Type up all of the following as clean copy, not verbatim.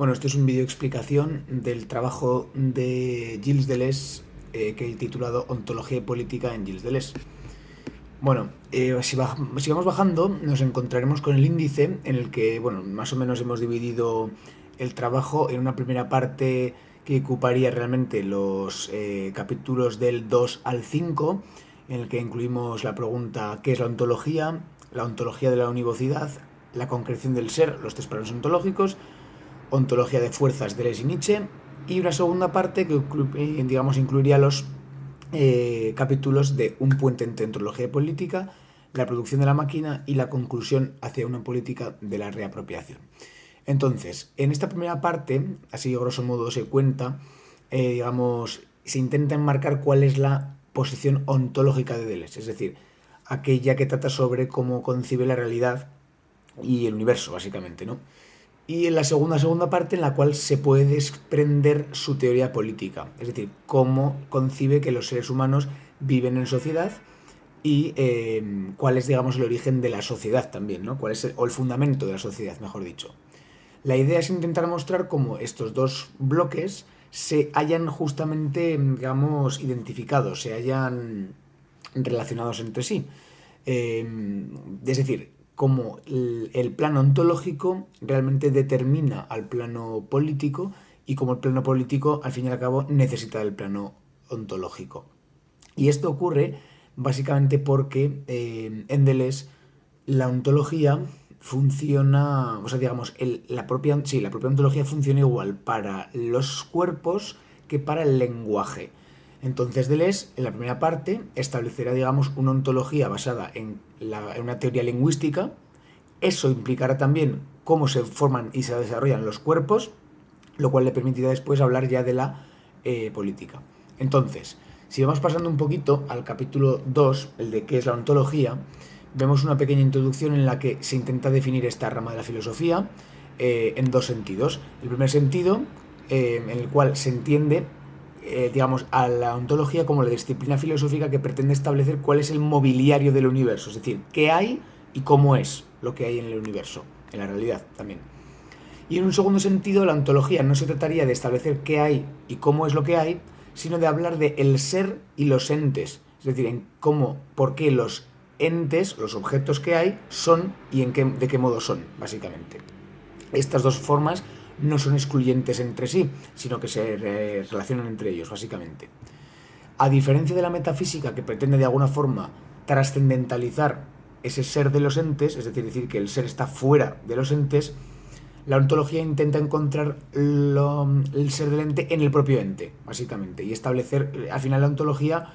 Bueno, este es un vídeo explicación del trabajo de Gilles Deleuze que he titulado Ontología y Política en Gilles Deleuze. Bueno, si vamos bajando nos encontraremos con el índice en el que, bueno, más o menos hemos dividido el trabajo en una primera parte que ocuparía realmente los capítulos del 2 al 5, en el que incluimos la pregunta ¿qué es la ontología de la univocidad, la concreción del ser, los tres planos ontológicos, ontología de fuerzas de Deleuze y Nietzsche, y una segunda parte que digamos incluiría los capítulos de un puente entre ontología y política, la producción de la máquina y la conclusión hacia una política de la reapropiación. Entonces, en esta primera parte, así grosso modo se cuenta, se intenta enmarcar cuál es la posición ontológica de Deleuze, es decir, aquella que trata sobre cómo concibe la realidad y el universo, básicamente, ¿no? Y en la segunda parte en la cual se puede desprender su teoría política, es decir, cómo concibe que los seres humanos viven en sociedad y cuál es, digamos, el origen de la sociedad también, ¿no? Cuál es o el fundamento de la sociedad, mejor dicho. La idea es intentar mostrar cómo estos dos bloques se hayan justamente, digamos, identificados, se hayan relacionados entre sí. Es decir, cómo el plano ontológico realmente determina al plano político y cómo el plano político, al fin y al cabo, necesita del plano ontológico. Y esto ocurre básicamente porque en Deleuze la ontología funciona, o sea, digamos, la propia ontología funciona igual para los cuerpos que para el lenguaje. Entonces Deleuze, en la primera parte, establecerá, digamos, una ontología basada en una teoría lingüística. Eso implicará también cómo se forman y se desarrollan los cuerpos, lo cual le permitirá después hablar ya de la política. Entonces, si vamos pasando un poquito al capítulo 2, el de qué es la ontología, vemos una pequeña introducción en la que se intenta definir esta rama de la filosofía en dos sentidos. El primer sentido, en el cual se entiende, digamos, a la ontología como la disciplina filosófica que pretende establecer cuál es el mobiliario del universo, es decir, qué hay y cómo es lo que hay en el universo, en la realidad también. Y en un segundo sentido, la ontología no se trataría de establecer qué hay y cómo es lo que hay, sino de hablar de el ser y los entes, es decir, en cómo, por qué los entes, los objetos que hay, son y de qué modo son, básicamente. Estas dos formas no son excluyentes entre sí, sino que se relacionan entre ellos, básicamente. A diferencia de la metafísica, que pretende de alguna forma trascendentalizar ese ser de los entes, es decir que el ser está fuera de los entes, la ontología intenta encontrar el ser del ente en el propio ente, básicamente, y establecer, al final la ontología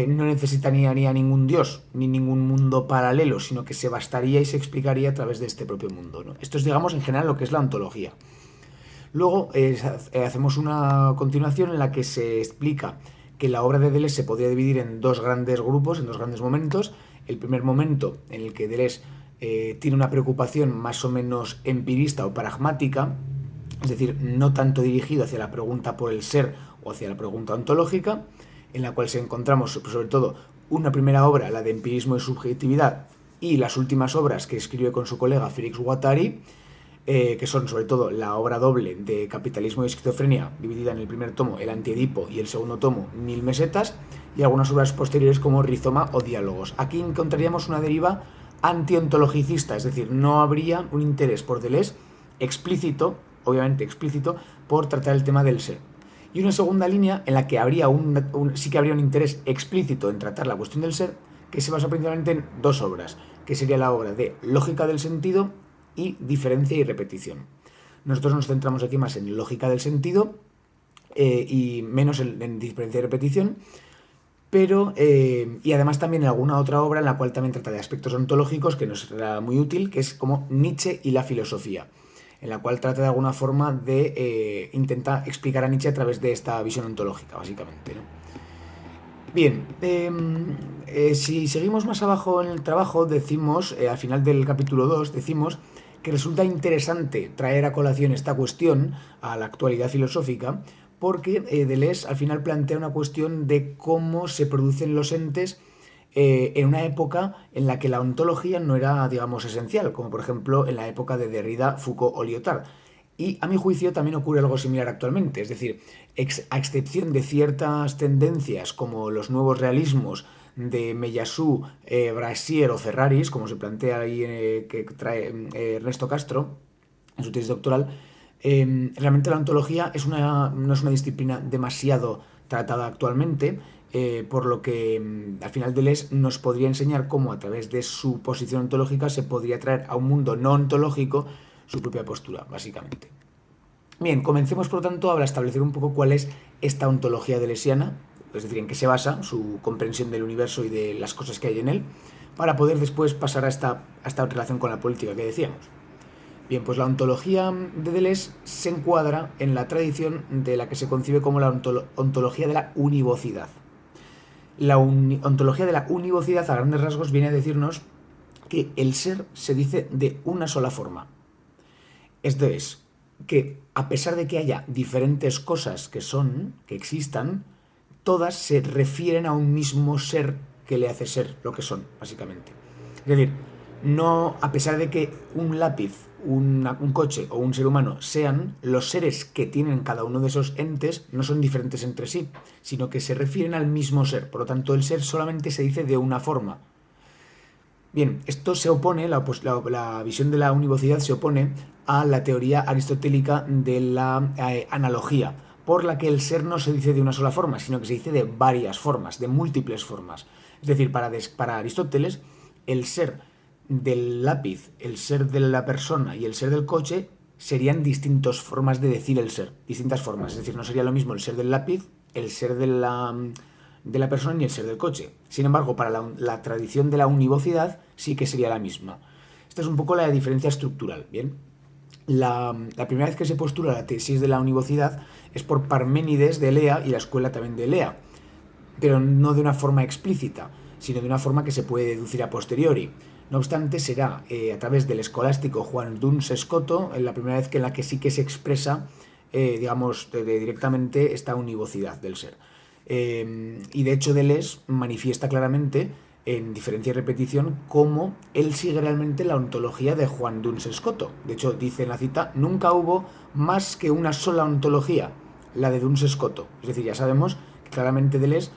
no necesitaría ni a ningún dios, ni ningún mundo paralelo, sino que se bastaría y se explicaría a través de este propio mundo, ¿no? Esto es, digamos, en general lo que es la ontología. Luego hacemos una continuación en la que se explica que la obra de Deleuze se podría dividir en dos grandes grupos, en dos grandes momentos. El primer momento en el que Deleuze tiene una preocupación más o menos empirista o pragmática, es decir, no tanto dirigido hacia la pregunta por el ser o hacia la pregunta ontológica, en la cual se encontramos sobre todo una primera obra, la de empirismo y subjetividad, y las últimas obras que escribe con su colega Félix Guattari, que son sobre todo la obra doble de Capitalismo y Esquizofrenia, dividida en el primer tomo El Antiedipo y el segundo tomo Mil Mesetas, y algunas obras posteriores como Rizoma o Diálogos. Aquí encontraríamos una deriva antiontologicista, es decir, no habría un interés por Deleuze explícito, obviamente explícito, por tratar el tema del ser. Y una segunda línea en la que sí que habría un interés explícito en tratar la cuestión del ser, que se basa principalmente en dos obras, que sería la obra de Lógica del Sentido y Diferencia y Repetición. Nosotros nos centramos aquí más en Lógica del Sentido y menos en Diferencia y Repetición, pero y además también en alguna otra obra en la cual también trata de aspectos ontológicos que nos será muy útil, que es como Nietzsche y la filosofía, en la cual trata de alguna forma de intentar explicar a Nietzsche a través de esta visión ontológica, básicamente, ¿no? Bien, si seguimos más abajo en el trabajo, decimos, al final del capítulo 2, decimos que resulta interesante traer a colación esta cuestión a la actualidad filosófica, porque Deleuze al final plantea una cuestión de cómo se producen los entes en una época en la que la ontología no era, digamos, esencial, como por ejemplo en la época de Derrida, Foucault o Lyotard. Y a mi juicio también ocurre algo similar actualmente, es decir, a excepción de ciertas tendencias como los nuevos realismos de Mellassou, Brasier o Ferraris, como se plantea ahí que trae Ernesto Castro en su tesis doctoral, realmente la ontología no es una disciplina demasiado tratada actualmente, por lo que al final Deleuze nos podría enseñar cómo a través de su posición ontológica se podría traer a un mundo no ontológico su propia postura, básicamente. Bien, comencemos por lo tanto a establecer un poco cuál es esta ontología deleuziana, es decir, en qué se basa su comprensión del universo y de las cosas que hay en él, para poder después pasar a esta relación con la política que decíamos. Bien, pues la ontología de Deleuze se encuadra en la tradición de la que se concibe como la ontología de la univocidad. La ontología de la univocidad, a grandes rasgos, viene a decirnos que el ser se dice de una sola forma. Esto es, que a pesar de que haya diferentes cosas que existan, todas se refieren a un mismo ser que le hace ser lo que son, básicamente. Es decir, no, a pesar de que un lápiz, un coche o un ser humano sean, los seres que tienen cada uno de esos entes no son diferentes entre sí, sino que se refieren al mismo ser. Por lo tanto, el ser solamente se dice de una forma. Bien, esto se opone, la visión de la univocidad se opone a la teoría aristotélica de la analogía, por la que el ser no se dice de una sola forma, sino que se dice de varias formas, de múltiples formas. Es decir, para Aristóteles, el ser del lápiz, el ser de la persona y el ser del coche serían distintas formas de decir el ser, distintas formas. Es decir, no sería lo mismo el ser del lápiz, el ser de la persona ni el ser del coche. Sin embargo, para la tradición de la univocidad sí que sería la misma. Esta es un poco la diferencia estructural, ¿bien? La primera vez que se postula la tesis de la univocidad es por Parménides de Elea y la escuela también de Elea, pero no de una forma explícita, sino de una forma que se puede deducir a posteriori. No obstante, será a través del escolástico Juan Duns Scoto la primera vez en la que sí que se expresa, digamos, directamente esta univocidad del ser. Y de hecho Deleuze manifiesta claramente, en diferencia y repetición, cómo él sigue realmente la ontología de Juan Duns Scoto. De hecho, dice en la cita, nunca hubo más que una sola ontología, la de Duns Scoto. Es decir, ya sabemos que claramente Deleuze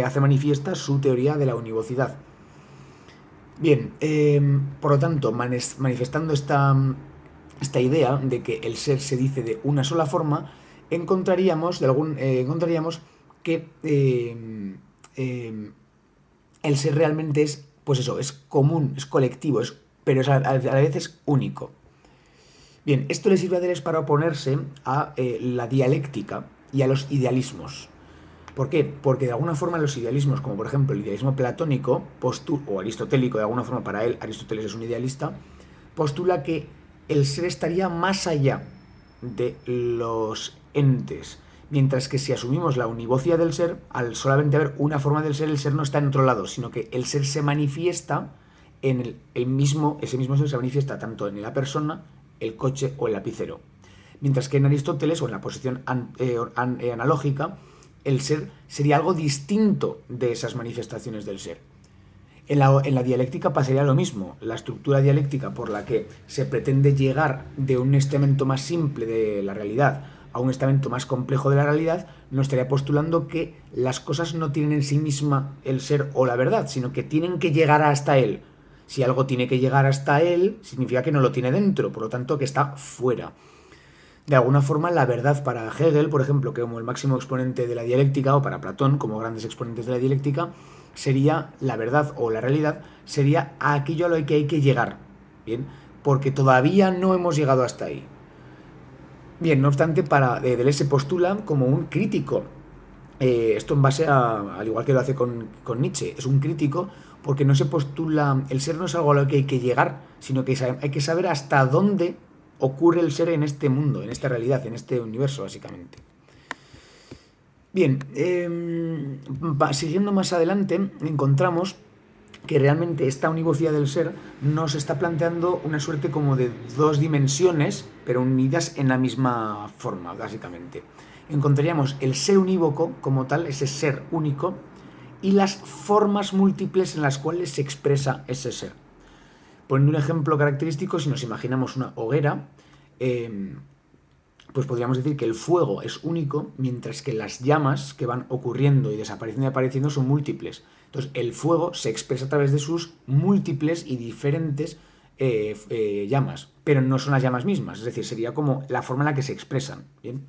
hace manifiesta su teoría de la univocidad. Bien, por lo tanto, manifestando esta idea de que el ser se dice de una sola forma, encontraríamos que el ser realmente es, pues eso, es común, es colectivo, pero a la vez es único. Bien, esto le sirve a Deleuze para oponerse a la dialéctica y a los idealismos. ¿Por qué? Porque de alguna forma los idealismos, como por ejemplo el idealismo platónico o aristotélico, de alguna forma para él, Aristóteles es un idealista, postula que el ser estaría más allá de los entes. Mientras que si asumimos la univocidad del ser, al solamente haber una forma del ser, el ser no está en otro lado, sino que el ser se manifiesta en ese mismo ser se manifiesta tanto en la persona, el coche o el lapicero. Mientras que en Aristóteles, o en la posición analógica, el ser sería algo distinto de esas manifestaciones del ser. En la dialéctica pasaría lo mismo. La estructura dialéctica por la que se pretende llegar de un estamento más simple de la realidad a un estamento más complejo de la realidad, nos estaría postulando que las cosas no tienen en sí misma el ser o la verdad, sino que tienen que llegar hasta él. Si algo tiene que llegar hasta él, significa que no lo tiene dentro, por lo tanto que está fuera. De alguna forma, la verdad para Hegel, por ejemplo, que como el máximo exponente de la dialéctica, o para Platón, como grandes exponentes de la dialéctica, sería la verdad o la realidad, sería aquello a lo que hay que llegar, ¿bien? Porque todavía no hemos llegado hasta ahí. Bien, no obstante, para Deleuze se postula como un crítico. Esto en base al igual que lo hace con Nietzsche, es un crítico porque no se postula, el ser no es algo a lo que hay que llegar, sino que hay que saber hasta dónde ocurre el ser en este mundo, en esta realidad, en este universo, básicamente. Bien, siguiendo más adelante, encontramos que realmente esta univocidad del ser nos está planteando una suerte como de dos dimensiones, pero unidas en la misma forma, básicamente. Encontraríamos el ser unívoco como tal, ese ser único, y las formas múltiples en las cuales se expresa ese ser. Poniendo un ejemplo característico, si nos imaginamos una hoguera, pues podríamos decir que el fuego es único, mientras que las llamas que van ocurriendo y desapareciendo y apareciendo son múltiples. Entonces, el fuego se expresa a través de sus múltiples y diferentes llamas, pero no son las llamas mismas, es decir, sería como la forma en la que se expresan. ¿Bien?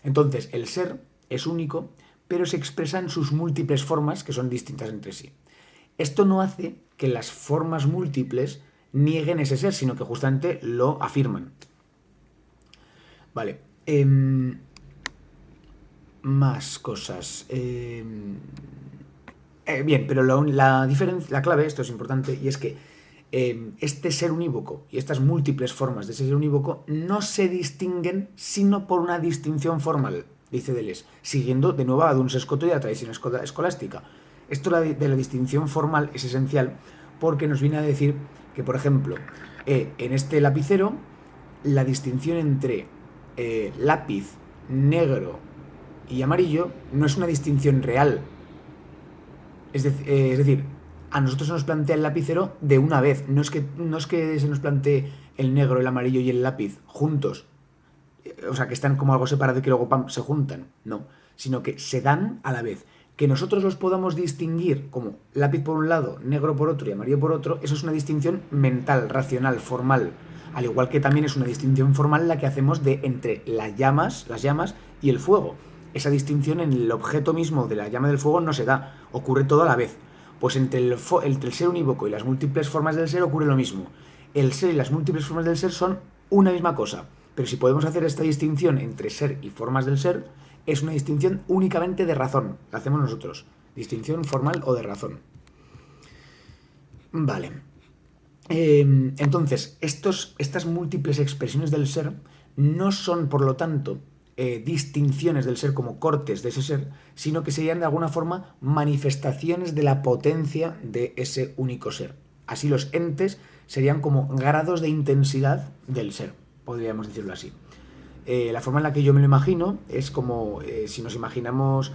Entonces, el ser es único, pero se expresa en sus múltiples formas que son distintas entre sí. Esto no hace que las formas múltiples nieguen ese ser, sino que justamente lo afirman. Vale. Más cosas. Bien, pero la clave, esto es importante, y es que este ser unívoco y estas múltiples formas de ese ser unívoco no se distinguen sino por una distinción formal, dice Deleuze, siguiendo de nuevo a Duns Scoto y a la tradición escolástica. Esto de la distinción formal es esencial porque nos viene a decir que, por ejemplo, en este lapicero, la distinción entre lápiz negro y amarillo no es una distinción real. Es decir, a nosotros se nos plantea el lapicero de una vez. No es que se nos plantee el negro, el amarillo y el lápiz juntos. O sea, que están como algo separado y que luego se juntan. No. Sino que se dan a la vez. Que nosotros los podamos distinguir como lápiz por un lado, negro por otro y amarillo por otro, eso es una distinción mental, racional, formal. Al igual que también es una distinción formal la que hacemos entre las llamas y el fuego. Esa distinción en el objeto mismo de la llama del fuego no se da, ocurre todo a la vez. Pues entre el ser unívoco y las múltiples formas del ser ocurre lo mismo. El ser y las múltiples formas del ser son una misma cosa. Pero si podemos hacer esta distinción entre ser y formas del ser, es una distinción únicamente de razón. La hacemos nosotros. Distinción formal o de razón. Vale. Entonces, estas múltiples expresiones del ser no son, por lo tanto, distinciones del ser como cortes de ese ser, sino que serían de alguna forma manifestaciones de la potencia de ese único ser. Así los entes serían como grados de intensidad del ser, podríamos decirlo así. La forma en la que yo me lo imagino es como si nos imaginamos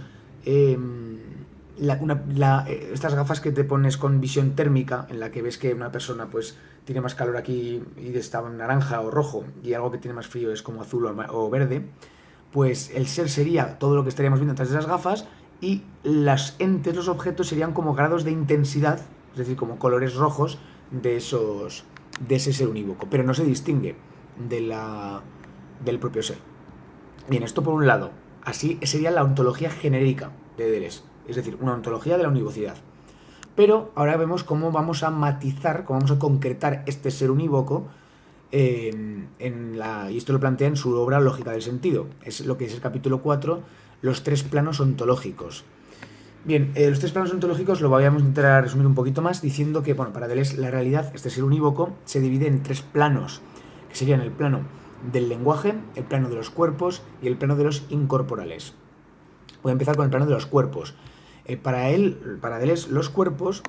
estas gafas que te pones con visión térmica, en la que ves que una persona pues tiene más calor aquí y está naranja o rojo, y algo que tiene más frío es como azul o verde. Pues el ser sería todo lo que estaríamos viendo a través de esas gafas, y las entes, los objetos, serían como grados de intensidad, es decir, como colores rojos de ese ser unívoco, pero no se distingue del propio ser. Bien, esto por un lado. Así sería la ontología genérica de Deleuze, es decir, una ontología de la univocidad. Pero ahora vemos cómo vamos a matizar, cómo vamos a concretar este ser unívoco, y esto lo plantea en su obra Lógica del sentido. Es lo que es el capítulo 4, los tres planos ontológicos. Bien, los tres planos ontológicos lo vamos a intentar resumir un poquito más diciendo que, bueno, para Deleuze la realidad, este ser unívoco, se divide en tres planos, que serían el plano del lenguaje, el plano de los cuerpos y el plano de los incorporales. Voy a empezar con el plano de los cuerpos. Para Deleuze, los cuerpos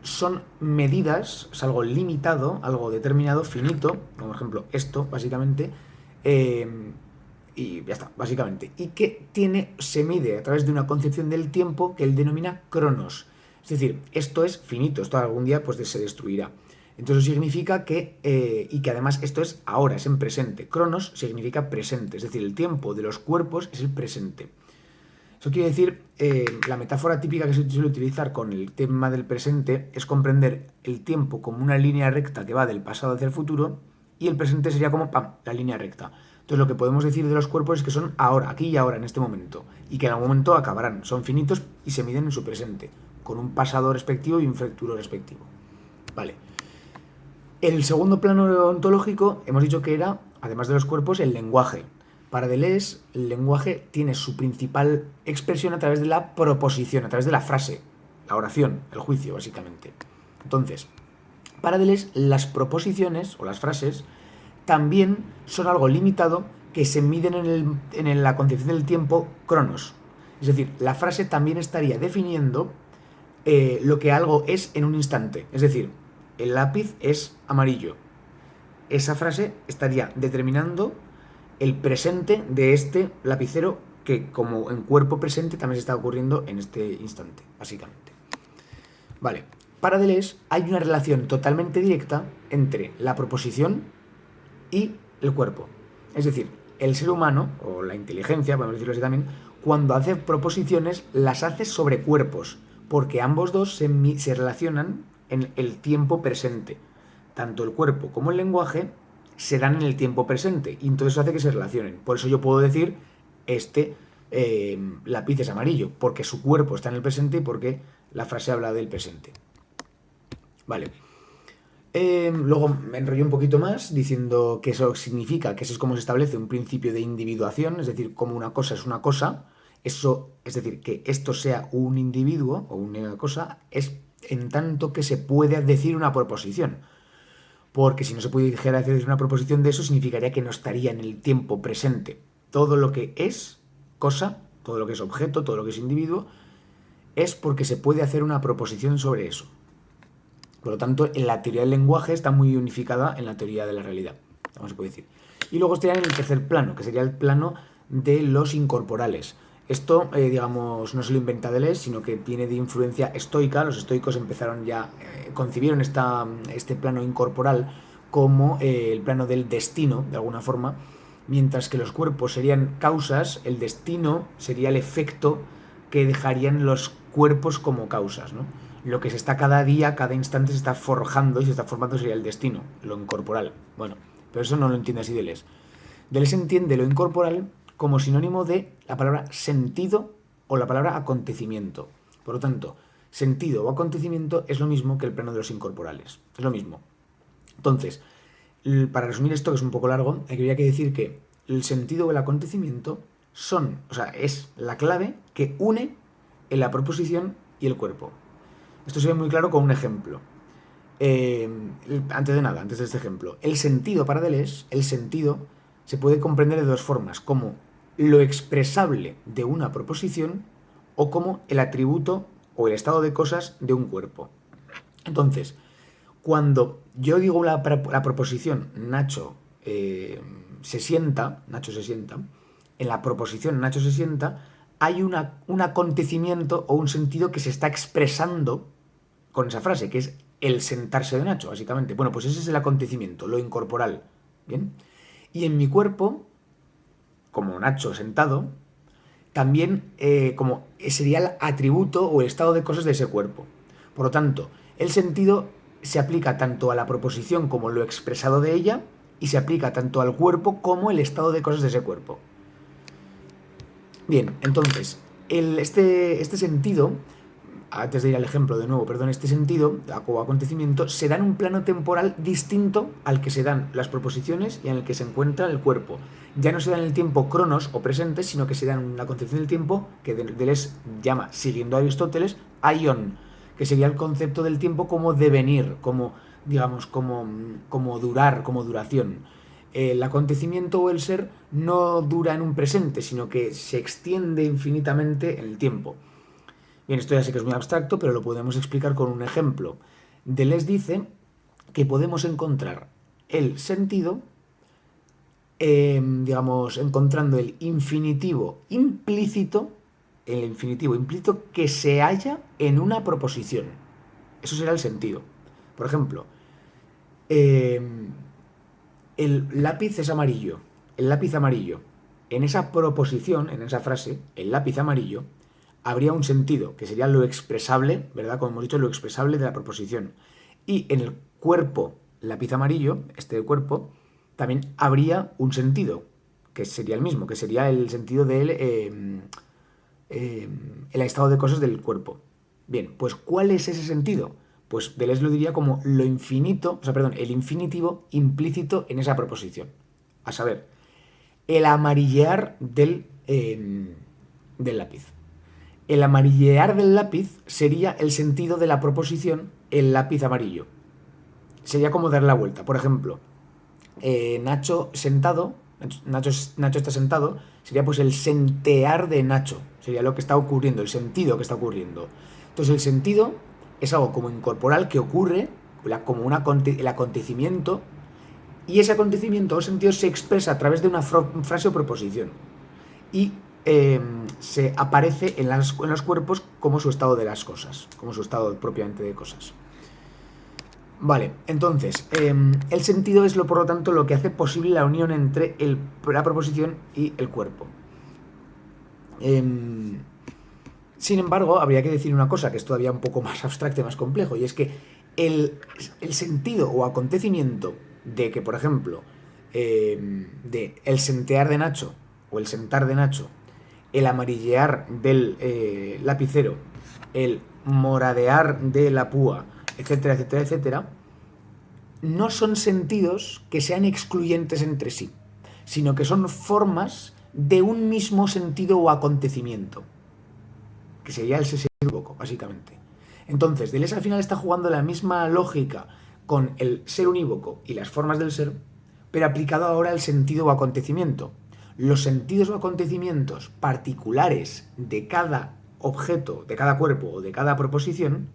son medidas, es algo limitado, algo determinado, finito, como por ejemplo esto, básicamente, y ya está, básicamente, y que se mide a través de una concepción del tiempo que él denomina cronos. Es decir, esto es finito, esto algún día pues se destruirá. Entonces eso significa y que además esto es ahora, es en presente. Cronos significa presente, es decir, el tiempo de los cuerpos es el presente. Eso quiere decir, la metáfora típica que se suele utilizar con el tema del presente es comprender el tiempo como una línea recta que va del pasado hacia el futuro, y el presente sería como, ¡pam!, la línea recta. Entonces lo que podemos decir de los cuerpos es que son ahora, aquí y ahora, en este momento, y que en algún momento acabarán. Son finitos y se miden en su presente, con un pasado respectivo y un futuro respectivo. Vale. El segundo plano ontológico hemos dicho que era, además de los cuerpos, el lenguaje. Para Deleuze, el lenguaje tiene su principal expresión a través de la proposición, a través de la frase, la oración, el juicio, básicamente. Entonces, para Deleuze, las proposiciones o las frases también son algo limitado que se miden en la concepción del tiempo cronos. Es decir, la frase también estaría definiendo lo que algo es en un instante. Es decir, el lápiz es amarillo. Esa frase estaría determinando el presente de este lapicero, que como en cuerpo presente también se está ocurriendo en este instante, básicamente. Vale, para Deleuze hay una relación totalmente directa entre la proposición y el cuerpo. Es decir, el ser humano, o la inteligencia, podemos decirlo así también, cuando hace proposiciones, las hace sobre cuerpos, porque ambos dos se relacionan en el tiempo presente. Tanto el cuerpo como el lenguaje se dan en el tiempo presente, y entonces eso hace que se relacionen. Por eso yo puedo decir, este lápiz es amarillo, porque su cuerpo está en el presente y porque la frase habla del presente. Vale. Luego me enrollé un poquito más diciendo que eso significa que eso es como se establece un principio de individuación, es decir, como una cosa es una cosa, eso, es decir, que esto sea un individuo o una cosa, es en tanto que se puede decir una proposición. Porque si no se pudiera decir una proposición de eso, significaría que no estaría en el tiempo presente. Todo lo que es cosa, todo lo que es objeto, todo lo que es individuo, es porque se puede hacer una proposición sobre eso. Por lo tanto, en la teoría del lenguaje está muy unificada en la teoría de la realidad, como se puede decir. Y luego estaría en el tercer plano, que sería el plano de los incorporales. Esto, digamos, no se lo inventa Deleuze, sino que viene de influencia estoica. Los estoicos empezaron ya, concibieron este plano incorporal como el plano del destino, de alguna forma, mientras que los cuerpos serían causas, el destino sería el efecto que dejarían los cuerpos como causas, ¿no? Lo que se está cada día, cada instante se está forjando y se está formando sería el destino, lo incorporal. Bueno, pero eso no lo entiende así Deleuze. Deleuze entiende lo incorporal como sinónimo de la palabra sentido o la palabra acontecimiento. Por lo tanto, sentido o acontecimiento es lo mismo que el plano de los incorporales. Es lo mismo. Entonces, para resumir esto, que es un poco largo, habría que decir que el sentido o el acontecimiento es la clave que une en la proposición y el cuerpo. Esto se ve muy claro con un ejemplo. Antes de este ejemplo, el sentido para Deleuze, el sentido se puede comprender de dos formas, como lo expresable de una proposición o como el atributo o el estado de cosas de un cuerpo. Entonces, cuando yo digo la proposición Nacho se sienta, en la proposición Nacho se sienta, hay un acontecimiento o un sentido que se está expresando con esa frase, que es el sentarse de Nacho, básicamente. Bueno, pues ese es el acontecimiento, lo incorporal. ¿Bien? Y en mi cuerpo, como Nacho sentado, también como sería el atributo o el estado de cosas de ese cuerpo. Por lo tanto, el sentido se aplica tanto a la proposición como lo expresado de ella, y se aplica tanto al cuerpo como el estado de cosas de ese cuerpo. Bien, entonces, este sentido, antes de ir al ejemplo de nuevo, este sentido o acontecimiento se da en un plano temporal distinto al que se dan las proposiciones y en el que se encuentra el cuerpo. Ya no se da en el tiempo cronos o presente, sino que se da en la concepción del tiempo que Deleuze llama, siguiendo a Aristóteles, aion, que sería el concepto del tiempo como devenir, como, digamos, como durar, como duración. El acontecimiento o el ser no dura en un presente, sino que se extiende infinitamente en el tiempo. Bien, esto ya sé que es muy abstracto, pero lo podemos explicar con un ejemplo. Deleuze dice que podemos encontrar el sentido, encontrando el infinitivo implícito que se halla en una proposición. Eso será el sentido. Por ejemplo, el lápiz es amarillo. El lápiz amarillo. En esa proposición, en esa frase, el lápiz amarillo, habría un sentido, que sería lo expresable, ¿verdad? Como hemos dicho, lo expresable de la proposición. Y en el cuerpo, lápiz amarillo, este cuerpo, también habría un sentido, que sería el mismo, que sería el sentido del el estado de cosas del cuerpo. Bien, pues ¿cuál es ese sentido? Pues Deleuze lo diría como lo infinito, el infinitivo implícito en esa proposición. A saber, el amarillear del lápiz. El amarillear del lápiz sería el sentido de la proposición el lápiz amarillo. Sería como dar la vuelta. Por ejemplo, Nacho está sentado, sería pues el sentear de Nacho. Sería lo que está ocurriendo, el sentido que está ocurriendo. Entonces el sentido es algo como incorporal que ocurre, como el acontecimiento, y ese acontecimiento o sentido se expresa a través de una frase o proposición. Y se aparece en los cuerpos como su estado de las cosas, como su estado propiamente de cosas. Vale, entonces, el sentido es, por lo tanto, lo que hace posible la unión entre la proposición y el cuerpo. Em, Sin embargo, habría que decir una cosa que es todavía un poco más abstracto y más complejo, y es que el sentido o acontecimiento de que, por ejemplo, de el sentear de Nacho o el sentar de Nacho, el amarillear del lapicero, el moradear de la púa, etcétera, etcétera, etcétera, no son sentidos que sean excluyentes entre sí, sino que son formas de un mismo sentido o acontecimiento, que sería el ser unívoco, básicamente. Entonces, Deleuze al final está jugando la misma lógica con el ser unívoco y las formas del ser, pero aplicado ahora al sentido o acontecimiento. Los sentidos o acontecimientos particulares de cada objeto, de cada cuerpo o de cada proposición,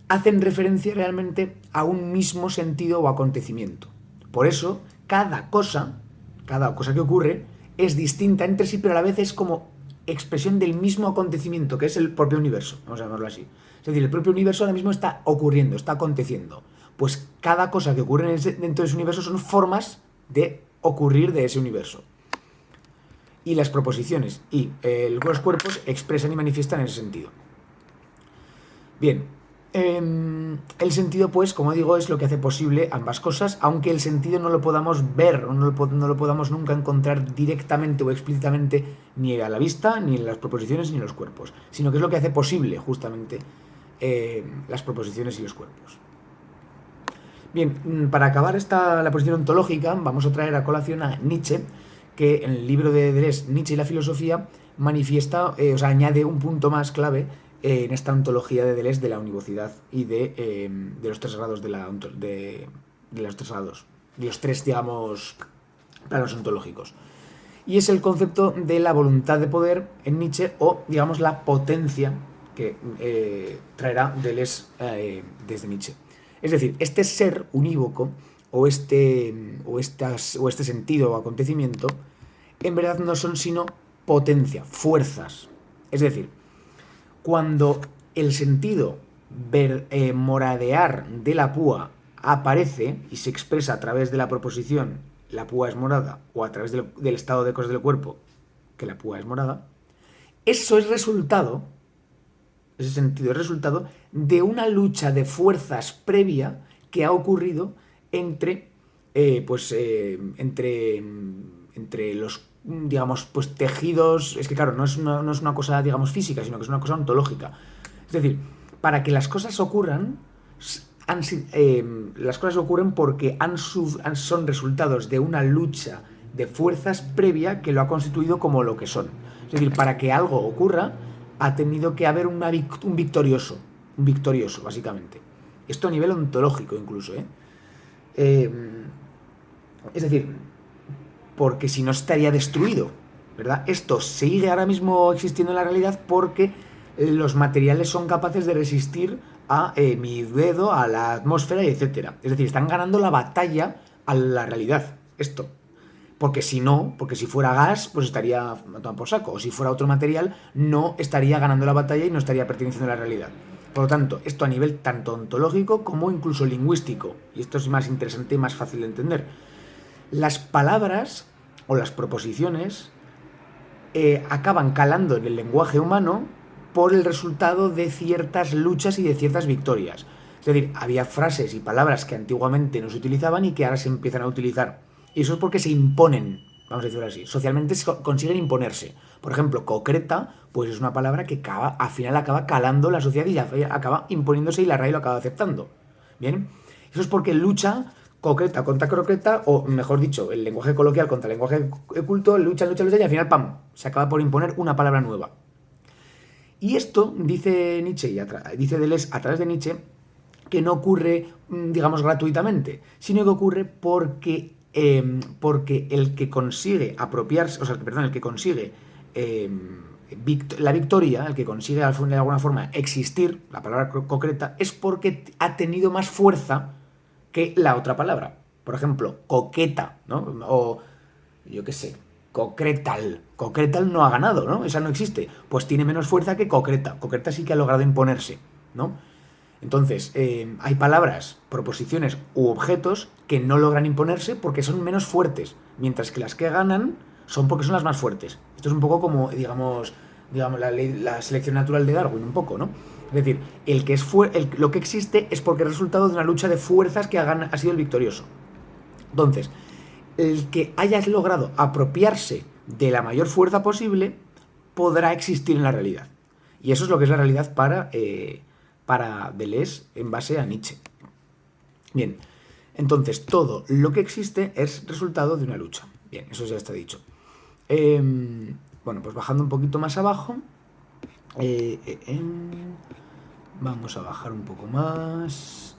hacen referencia realmente a un mismo sentido o acontecimiento. Por eso, cada cosa que ocurre, es distinta entre sí, pero a la vez es como expresión del mismo acontecimiento, que es el propio universo, vamos a llamarlo así. Es decir, el propio universo ahora mismo está ocurriendo, está aconteciendo. Pues cada cosa que ocurre dentro de ese universo son formas de ocurrir de ese universo. Y las proposiciones y los cuerpos expresan y manifiestan en ese sentido. Bien, el sentido, pues, como digo, es lo que hace posible ambas cosas, aunque el sentido no lo podamos ver o no lo podamos nunca encontrar directamente o explícitamente ni a la vista, ni en las proposiciones, ni en los cuerpos, sino que es lo que hace posible, justamente, las proposiciones y los cuerpos. Bien, para acabar la posición ontológica, vamos a traer a colación a Nietzsche, que en el libro de Deleuze, Nietzsche y la filosofía, manifiesta, añade un punto más clave en esta ontología de Deleuze de la univocidad y de los tres grados de los tres grados, de los tres, digamos, planos ontológicos. Y es el concepto de la voluntad de poder en Nietzsche, o, digamos, la potencia que traerá Deleuze desde Nietzsche. Es decir, este ser unívoco o este sentido o acontecimiento en verdad no son sino potencia, fuerzas. Es decir, cuando el sentido moradear de la púa aparece y se expresa a través de la proposición la púa es morada, o a través del estado de cosas del cuerpo que la púa es morada, eso es resultado, ese sentido es resultado de una lucha de fuerzas previa que ha ocurrido entre los, digamos, pues tejidos. Es que claro, no es una cosa, digamos, física, sino que es una cosa ontológica. Es decir, para que las cosas ocurran, las cosas ocurren porque son resultados de una lucha de fuerzas previa que lo ha constituido como lo que son. Es decir, para que algo ocurra, ha tenido que haber un victorioso, básicamente. Esto a nivel ontológico incluso, es decir, porque si no estaría destruido, ¿verdad? Esto sigue ahora mismo existiendo en la realidad porque los materiales son capaces de resistir a mi dedo, a la atmósfera, y etcétera. Es decir, están ganando la batalla a la realidad. Esto. Porque si no, porque si fuera gas, pues estaría tomando por saco. O si fuera otro material, no estaría ganando la batalla y no estaría perteneciendo a la realidad. Por lo tanto, esto a nivel tanto ontológico como incluso lingüístico. Y esto es más interesante y más fácil de entender. Las palabras o las proposiciones acaban calando en el lenguaje humano por el resultado de ciertas luchas y de ciertas victorias. Es decir, había frases y palabras que antiguamente no se utilizaban y que ahora se empiezan a utilizar. Y eso es porque se imponen, vamos a decirlo así. Socialmente consiguen imponerse. Por ejemplo, concreta, pues es una palabra que al final acaba calando la sociedad y acaba imponiéndose y la RAE lo acaba aceptando. Bien, eso es porque lucha concreta contra croqueta, o mejor dicho, el lenguaje coloquial contra el lenguaje culto, lucha, y al final, ¡pam!, se acaba por imponer una palabra nueva. Y esto, dice Nietzsche, dice Deleuze a través de Nietzsche, que no ocurre, digamos, gratuitamente, sino que ocurre porque el que consigue apropiarse, el que consigue la victoria, el que consigue de alguna forma existir, la palabra concreta, es porque ha tenido más fuerza que la otra palabra. Por ejemplo, coqueta, ¿no? O yo qué sé, concretal. Concretal no ha ganado, ¿no? Esa no existe. Pues tiene menos fuerza que concreta. Concreta sí que ha logrado imponerse, ¿no? Entonces, hay palabras, proposiciones u objetos que no logran imponerse porque son menos fuertes, mientras que las que ganan son porque son las más fuertes. Esto es un poco como, digamos la selección natural de Darwin, un poco, ¿no? Es decir, lo que existe es porque es resultado de una lucha de fuerzas que ha sido el victorioso. Entonces, el que haya logrado apropiarse de la mayor fuerza posible podrá existir en la realidad. Y eso es lo que es la realidad para Deleuze en base a Nietzsche. Bien, entonces todo lo que existe es resultado de una lucha. Bien, eso ya está dicho. Bueno, pues bajando un poquito más abajo, vamos a bajar un poco más.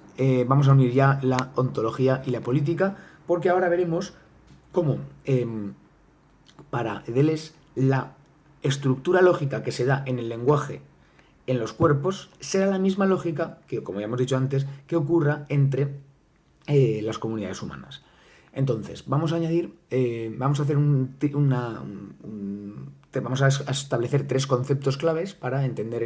Vamos a unir ya la ontología y la política, porque ahora veremos cómo para Deleuze la estructura lógica que se da en el lenguaje en los cuerpos será la misma lógica que, como ya hemos dicho antes, que ocurra entre las comunidades humanas. Entonces, vamos a añadir, vamos a hacer vamos a establecer 3 conceptos claves para entender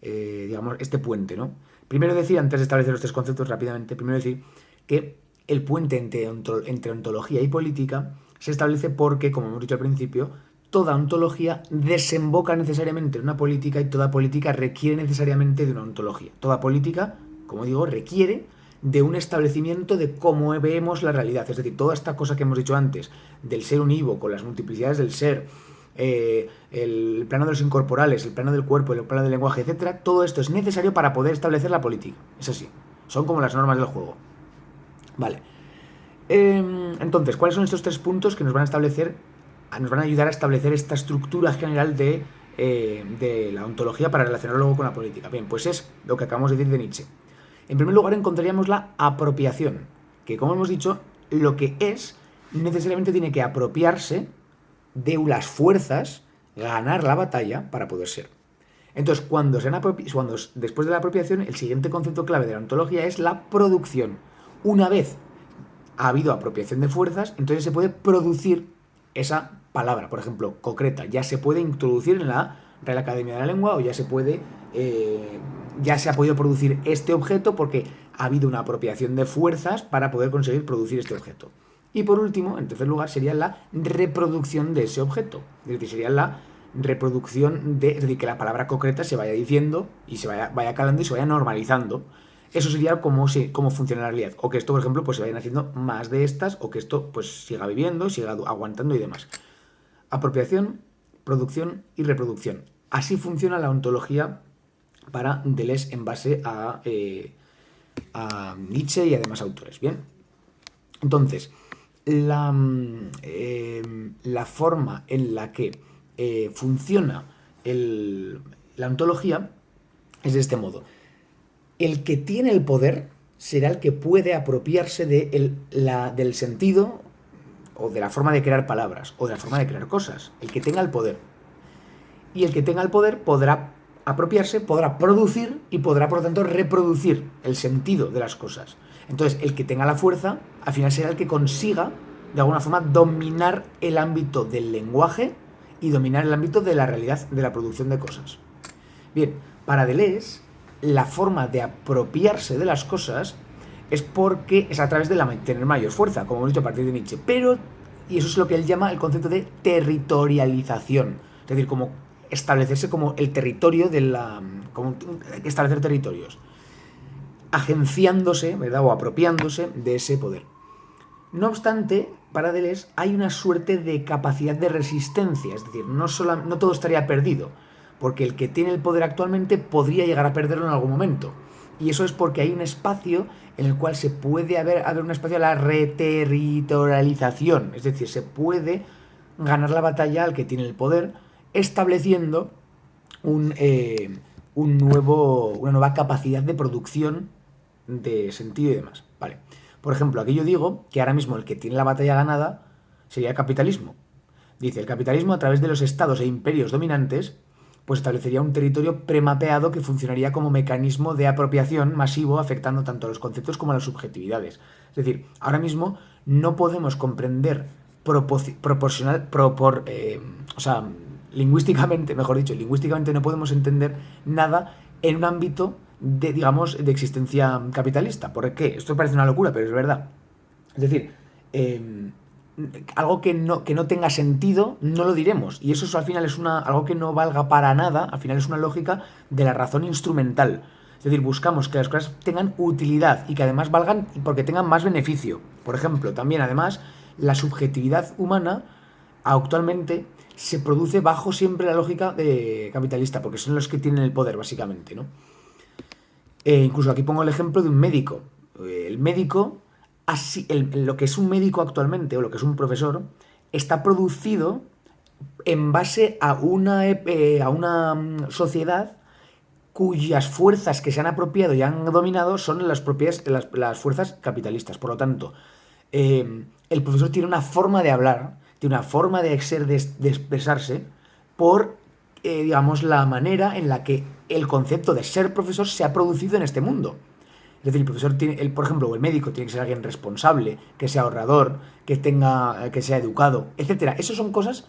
digamos, este puente, ¿no? Primero decir, antes de establecer los 3 conceptos rápidamente, primero decir que el puente entre ontología y política se establece porque, como hemos dicho al principio, toda ontología desemboca necesariamente en una política y toda política requiere necesariamente de una ontología. Toda política, como digo, requiere de un establecimiento de cómo vemos la realidad. Es decir, toda esta cosa que hemos dicho antes, del ser unívoco, las multiplicidades del ser, el plano de los incorporales, el plano del cuerpo, el plano del lenguaje, etc., todo esto es necesario para poder establecer la política. Es así. Son como las normas del juego. Vale. Entonces, ¿cuáles son estos 3 puntos que nos van a ayudar a establecer esta estructura general de la ontología para relacionarlo luego con la política? Bien, pues es lo que acabamos de decir de Nietzsche. En primer lugar encontraríamos la apropiación, que como hemos dicho, lo que es necesariamente tiene que apropiarse de las fuerzas, ganar la batalla para poder ser. Entonces, después de la apropiación, el siguiente concepto clave de la ontología es la producción. Una vez ha habido apropiación de fuerzas, entonces se puede producir esa palabra, por ejemplo, concreta, ya se puede introducir en la Real Academia de la Lengua o ya se ha podido producir este objeto porque ha habido una apropiación de fuerzas para poder conseguir producir este objeto. Y por último, en tercer lugar, sería la reproducción de ese objeto. Es decir, sería la reproducción es decir, que la palabra concreta se vaya diciendo y se vaya calando y se vaya normalizando. Eso sería cómo funciona la realidad. O que esto, por ejemplo, pues se vayan haciendo más de estas, o que esto pues siga viviendo, siga aguantando y demás. Apropiación, producción y reproducción. Así funciona la ontología para Deleuze en base a Nietzsche y a demás autores. Bien. Entonces, la forma en la que funciona la ontología es de este modo. El que tiene el poder será el que puede apropiarse del sentido o de la forma de crear palabras o de la forma de crear cosas. El que tenga el poder. Y el que tenga el poder podrá apropiarse, podrá producir y podrá, por lo tanto, reproducir el sentido de las cosas. Entonces, el que tenga la fuerza, al final será el que consiga, de alguna forma, dominar el ámbito del lenguaje y dominar el ámbito de la realidad de la producción de cosas. Bien, para Deleuze, la forma de apropiarse de las cosas es a través de tener mayor fuerza, como hemos dicho a partir de Nietzsche. Y eso es lo que él llama el concepto de territorialización. Es decir, como establecerse como el territorio establecer territorios. Agenciándose, ¿verdad? O apropiándose de ese poder. No obstante, para Deleuze hay una suerte de capacidad de resistencia, es decir, no todo estaría perdido, porque el que tiene el poder actualmente podría llegar a perderlo en algún momento. Y eso es porque hay un espacio en el cual se puede haber un espacio de la reterritorialización, es decir, se puede ganar la batalla al que tiene el poder, estableciendo una nueva capacidad de producción de sentido y demás. Vale. Por ejemplo, aquí yo digo que ahora mismo el que tiene la batalla ganada sería el capitalismo. Dice, el capitalismo a través de los estados e imperios dominantes pues establecería un territorio premapeado que funcionaría como mecanismo de apropiación masivo afectando tanto a los conceptos como a las subjetividades. Es decir, ahora mismo no podemos comprender lingüísticamente no podemos entender nada en un ámbito de, digamos, de existencia capitalista. ¿Por qué? Esto parece una locura, pero es verdad. Es decir, algo que no tenga sentido no lo diremos. Y eso al final es algo que no valga para nada, al final es una lógica de la razón instrumental. Es decir, buscamos que las cosas tengan utilidad y que además valgan porque tengan más beneficio. Por ejemplo, también además la subjetividad humana actualmente se produce bajo siempre la lógica de capitalista, porque son los que tienen el poder, básicamente, ¿no? Incluso aquí pongo el ejemplo de un médico. El médico, lo que es un médico actualmente, o lo que es un profesor, está producido en base a una sociedad cuyas fuerzas que se han apropiado y han dominado son las fuerzas capitalistas. Por lo tanto, el profesor tiene una forma de hablar, tiene una forma de ser, de expresarse, por, digamos, la manera en la que el concepto de ser profesor se ha producido en este mundo. Es decir, el profesor tiene, por ejemplo, o el médico tiene que ser alguien responsable, que sea ahorrador, que sea educado, etcétera. Esas son cosas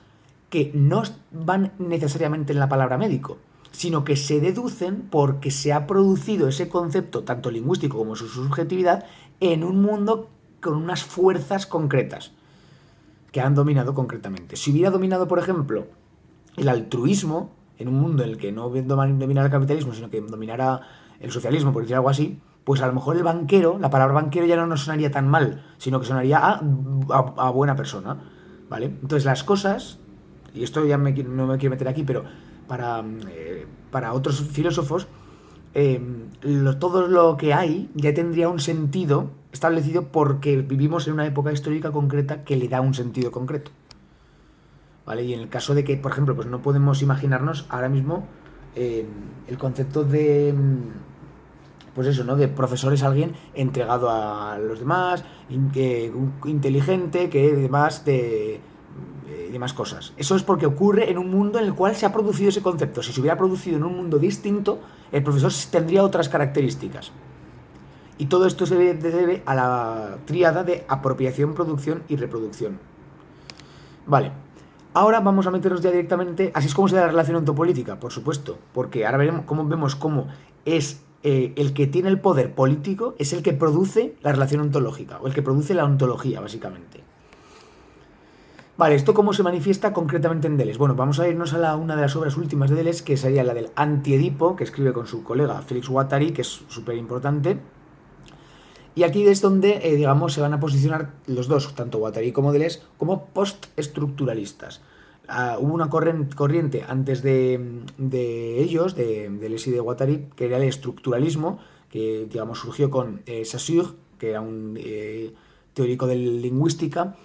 que no van necesariamente en la palabra médico, sino que se deducen porque se ha producido ese concepto, tanto lingüístico como su subjetividad, en un mundo con unas fuerzas concretas que han dominado concretamente. Si hubiera dominado, por ejemplo, el altruismo, en un mundo en el que no dominara el capitalismo, sino que dominara el socialismo, por decir algo así, pues a lo mejor el banquero, la palabra banquero ya no nos sonaría tan mal, sino que sonaría a buena persona, ¿vale? Entonces las cosas, y esto ya no me quiero meter aquí, pero para otros filósofos, todo lo que hay ya tendría un sentido establecido porque vivimos en una época histórica concreta que le da un sentido concreto. ¿Vale? Y en el caso de que, por ejemplo, pues no podemos imaginarnos ahora mismo el concepto de, pues eso, ¿no? De profesor es alguien entregado a los demás, inteligente, que demás cosas. Eso es porque ocurre en un mundo en el cual se ha producido ese concepto. Si se hubiera producido en un mundo distinto, el profesor tendría otras características. Y todo esto se debe a la tríada de apropiación, producción y reproducción. Vale. Ahora vamos a meternos ya directamente. Así es como se da la relación ontopolítica, por supuesto. Porque ahora vemos cómo es el que tiene el poder político, es el que produce la relación ontológica, o el que produce la ontología, básicamente. Vale, ¿esto cómo se manifiesta concretamente en Deleuze? Bueno, vamos a irnos a una de las obras últimas de Deleuze, que sería la del Antiedipo, que escribe con su colega Félix Guattari, que es súper importante. Y aquí es donde, digamos, se van a posicionar los dos, tanto Guattari como Deleuze, como postestructuralistas. Hubo una corriente antes de ellos, de Deleuze y de Guattari, que era el estructuralismo, que, digamos, surgió con Saussure, que era un teórico de lingüística,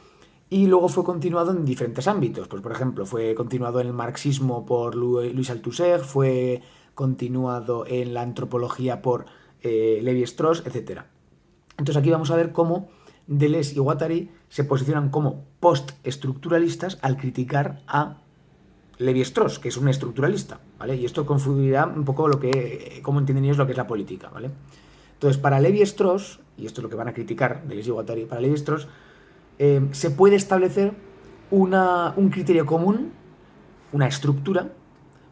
y luego fue continuado en diferentes ámbitos. Pues, por ejemplo, fue continuado en el marxismo por Louis Althusser, fue continuado en la antropología por Lévi-Strauss, etc. Entonces aquí vamos a ver cómo Deleuze y Guattari se posicionan como postestructuralistas al criticar a Lévi-Strauss, que es un estructuralista, ¿vale? Y esto confundirá un poco cómo entienden ellos lo que es la política, ¿vale? Entonces, para Lévi-Strauss, y esto es lo que van a criticar Deleuze y Guattari, para Lévi-Strauss se puede establecer un criterio común, una estructura,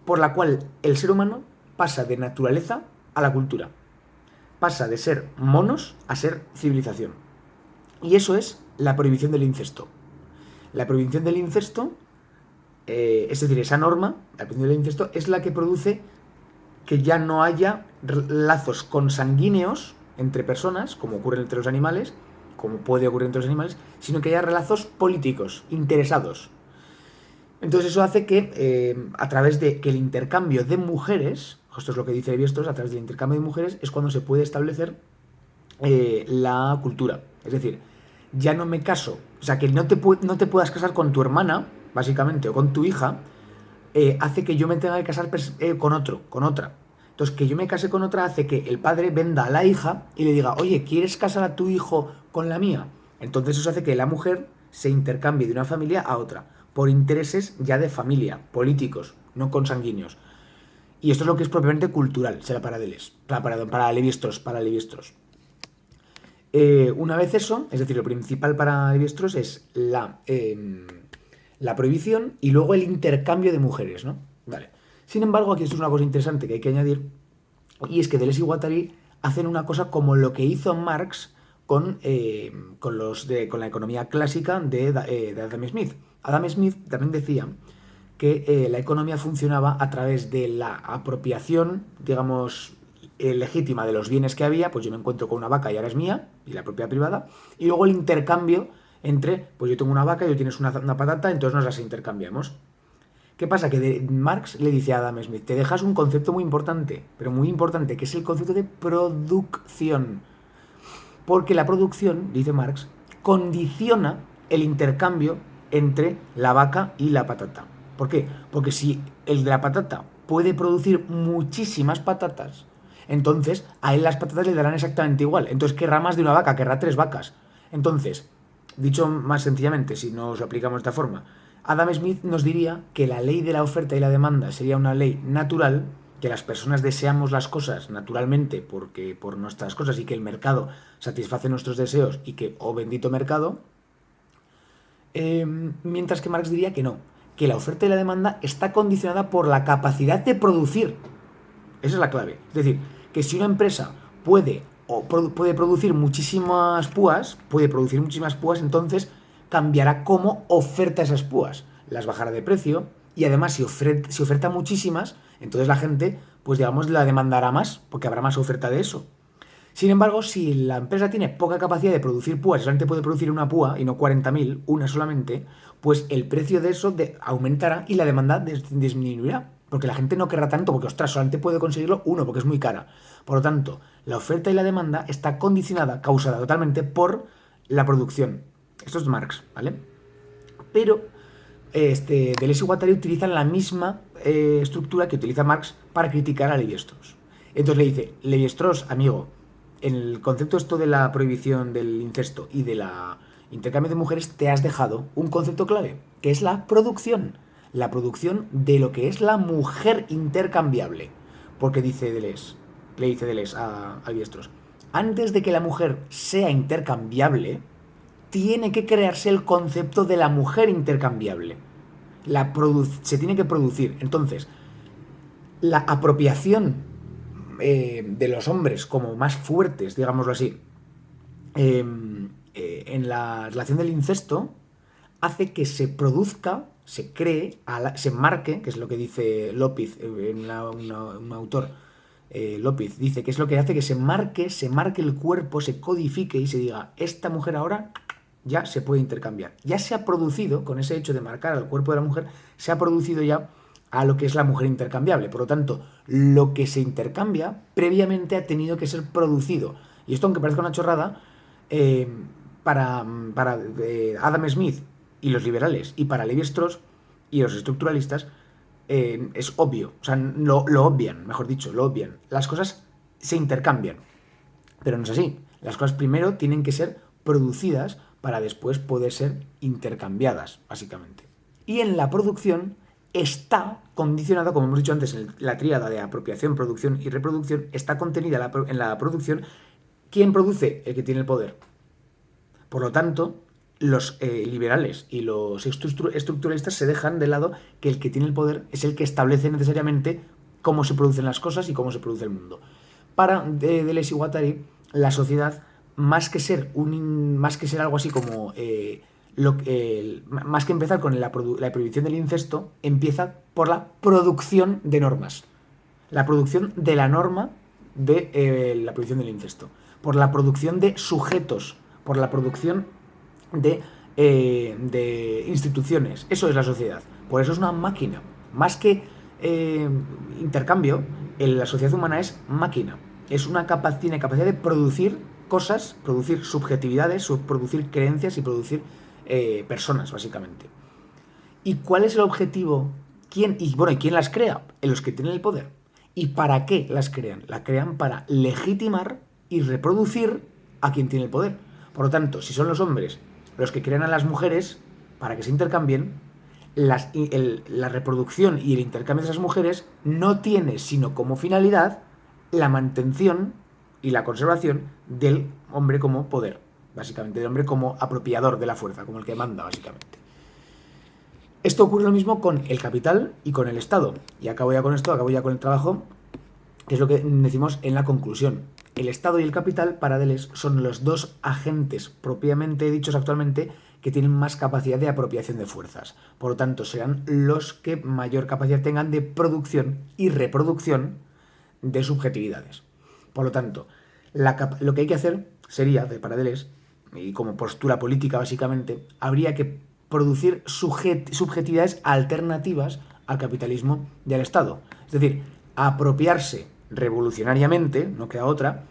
por la cual el ser humano pasa de naturaleza a la cultura. Pasa de ser monos a ser civilización. Y eso es la prohibición del incesto. La prohibición del incesto, es decir, esa norma, la prohibición del incesto, es la que produce que ya no haya lazos consanguíneos entre personas, como ocurre entre los animales, como puede ocurrir entre los animales, sino que haya lazos políticos, interesados. Entonces eso hace que, a través de que el intercambio de mujeres, esto es lo que dice Lévi-Strauss, a través del intercambio de mujeres es cuando se puede establecer la cultura. Es decir, ya no me caso, o sea, que no te puedas casar con tu hermana, básicamente, o con tu hija, hace que yo me tenga que casar con otra. Entonces, que yo me case con otra hace que el padre venda a la hija y le diga, oye, ¿quieres casar a tu hijo con la mía? Entonces eso hace que la mujer se intercambie de una familia a otra, por intereses ya de familia, políticos, no consanguíneos. Y esto es lo que es propiamente cultural, será para Deleuze, para Lévi-Strauss. Una vez eso, es decir, lo principal para Lévi-Strauss es la prohibición y luego el intercambio de mujeres, ¿no? Vale. Sin embargo, aquí esto es una cosa interesante que hay que añadir, Y es que Deleuze y Guattari hacen una cosa como lo que hizo Marx con la economía clásica de Adam Smith. Adam Smith también decía que la economía funcionaba a través de la apropiación, digamos, legítima de los bienes que había. Pues yo me encuentro con una vaca y ahora es mía, y la propiedad privada, y luego el intercambio entre, pues yo tengo una vaca y tú tienes una patata, entonces nos las intercambiamos. ¿Qué pasa? Que Marx le dice a Adam Smith, te dejas un concepto muy importante, pero muy importante, que es el concepto de producción. Porque la producción, dice Marx, condiciona el intercambio entre la vaca y la patata. ¿Por qué? Porque si el de la patata puede producir muchísimas patatas, entonces a él las patatas le darán exactamente igual. Entonces querrá más de una vaca, querrá 3 vacas. Entonces, dicho más sencillamente, si nos lo aplicamos de esta forma, Adam Smith nos diría que la ley de la oferta y la demanda sería una ley natural, que las personas deseamos las cosas naturalmente porque por nuestras cosas y que el mercado satisface nuestros deseos y que, oh bendito mercado, mientras que Marx diría que no, que la oferta y la demanda está condicionada por la capacidad de producir. Esa es la clave. Es decir, que si una empresa puede producir muchísimas púas, entonces cambiará cómo oferta esas púas. Las bajará de precio y además si oferta muchísimas, entonces la gente, pues digamos, la demandará más porque habrá más oferta de eso. Sin embargo, si la empresa tiene poca capacidad de producir púas, solamente puede producir una púa y no 40.000, una solamente, pues el precio de eso aumentará y la demanda disminuirá. Porque la gente no querrá tanto, porque ostras, solamente puede conseguirlo uno, porque es muy cara. Por lo tanto, la oferta y la demanda está condicionada, causada totalmente por la producción. Esto es Marx, ¿vale? Pero Deleuze y Guattari utilizan la misma estructura que utiliza Marx para criticar a Lévi-Strauss. Entonces le dice, Lévi-Strauss, amigo, en el concepto esto de la prohibición del incesto y de la intercambio de mujeres te has dejado un concepto clave, que es la producción. La producción de lo que es la mujer intercambiable. Porque le dice Deleuze a Lévi-Strauss, antes de que la mujer sea intercambiable, tiene que crearse el concepto de la mujer intercambiable. Se tiene que producir. Entonces, la apropiación de los hombres como más fuertes, digámoslo así, en la relación del incesto, hace que se produzca, se cree, se marque, que es lo que dice López, un autor, López, dice que es lo que hace que se marque el cuerpo, se codifique y se diga, esta mujer ahora ya se puede intercambiar. Ya se ha producido, con ese hecho de marcar al cuerpo de la mujer, se ha producido ya a lo que es la mujer intercambiable. Por lo tanto, lo que se intercambia previamente ha tenido que ser producido. Y esto, aunque parezca una chorrada, para Adam Smith y los liberales, y para Lévi-Strauss y los estructuralistas, es obvio. O sea, lo obvian, mejor dicho, lo obvian. Las cosas se intercambian. Pero no es así. Las cosas primero tienen que ser producidas para después poder ser intercambiadas, básicamente. Y en la producción está condicionada, como hemos dicho antes, en la tríada de apropiación, producción y reproducción, está contenida en la producción. ¿Quién produce? El que tiene el poder. Por lo tanto, los liberales y los estructuralistas se dejan de lado que el que tiene el poder es el que establece necesariamente cómo se producen las cosas y cómo se produce el mundo. Para Deleuze y Guattari, la sociedad, más que ser algo así como más que empezar con la prohibición del incesto, empieza por la producción de normas. La producción de la norma de la prohibición del incesto. Por la producción de sujetos. Por la producción de instituciones. Eso es la sociedad. Por eso es una máquina. Más que intercambio, la sociedad humana es máquina. Tiene capacidad de producir cosas, producir subjetividades, producir creencias y producir personas, básicamente. ¿Y cuál es el objetivo? ¿Quién las crea? Los que tienen el poder. ¿Y para qué las crean? La crean para legitimar y reproducir a quien tiene el poder. Por lo tanto, si son los hombres los que crean a las mujeres para que se intercambien, la reproducción y el intercambio de esas mujeres no tiene sino como finalidad la mantención y la conservación del hombre como poder, básicamente, del hombre como apropiador de la fuerza, como el que manda, básicamente. Esto ocurre lo mismo con el capital y con el Estado. Y acabo ya con esto, acabo ya con el trabajo. que es lo que decimos en la conclusión. El Estado y el capital, para Deleuze, son los dos agentes propiamente dichos actualmente que tienen más capacidad de apropiación de fuerzas. Por lo tanto, serán los que mayor capacidad tengan de producción y reproducción de subjetividades. Por lo tanto, lo que hay que hacer sería, de para Deleuze, y como postura política básicamente, habría que producir subjetividades alternativas al capitalismo y al Estado. Es decir, apropiarse revolucionariamente, no queda otra,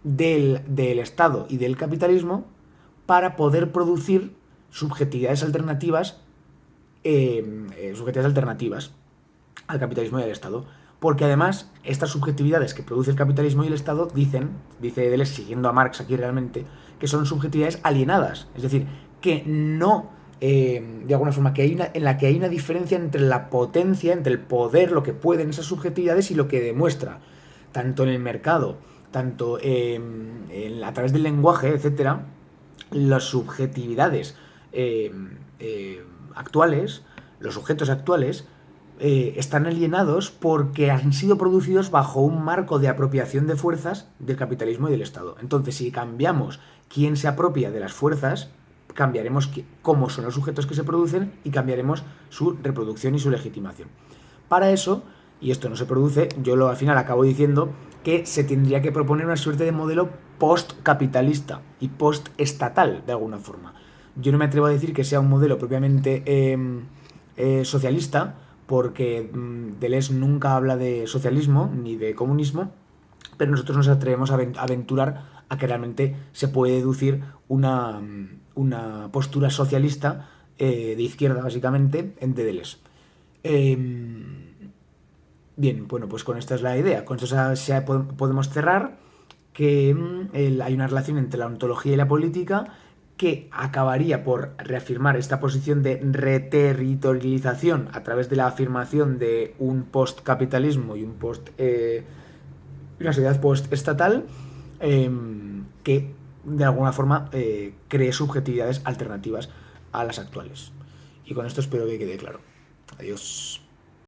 del Estado y del capitalismo para poder producir subjetividades alternativas, al capitalismo y al Estado. Porque además, estas subjetividades que produce el capitalismo y el Estado dice Deleuze, siguiendo a Marx aquí realmente, que son subjetividades alienadas. Es decir, que no, de alguna forma, en la que hay una diferencia entre la potencia, entre el poder, lo que pueden esas subjetividades y lo que demuestra, tanto en el mercado, tanto a través del lenguaje, etcétera, las subjetividades actuales, los sujetos actuales, están alienados porque han sido producidos bajo un marco de apropiación de fuerzas del capitalismo y del Estado. Entonces, si cambiamos quién se apropia de las fuerzas, cambiaremos cómo son los sujetos que se producen y cambiaremos su reproducción y su legitimación. Para eso, y esto no se produce, yo al final acabo diciendo que se tendría que proponer una suerte de modelo post-capitalista y post-estatal, de alguna forma. Yo no me atrevo a decir que sea un modelo propiamente socialista, porque Deleuze nunca habla de socialismo ni de comunismo, pero nosotros nos atrevemos a aventurar a que realmente se puede deducir una postura socialista de izquierda, básicamente, de Deleuze. Bien, bueno, pues con esta es la idea. Con esto podemos cerrar que hay una relación entre la ontología y la política que acabaría por reafirmar esta posición de reterritorialización a través de la afirmación de un postcapitalismo y una sociedad postestatal que de alguna forma cree subjetividades alternativas a las actuales. Y con esto espero que quede claro. Adiós.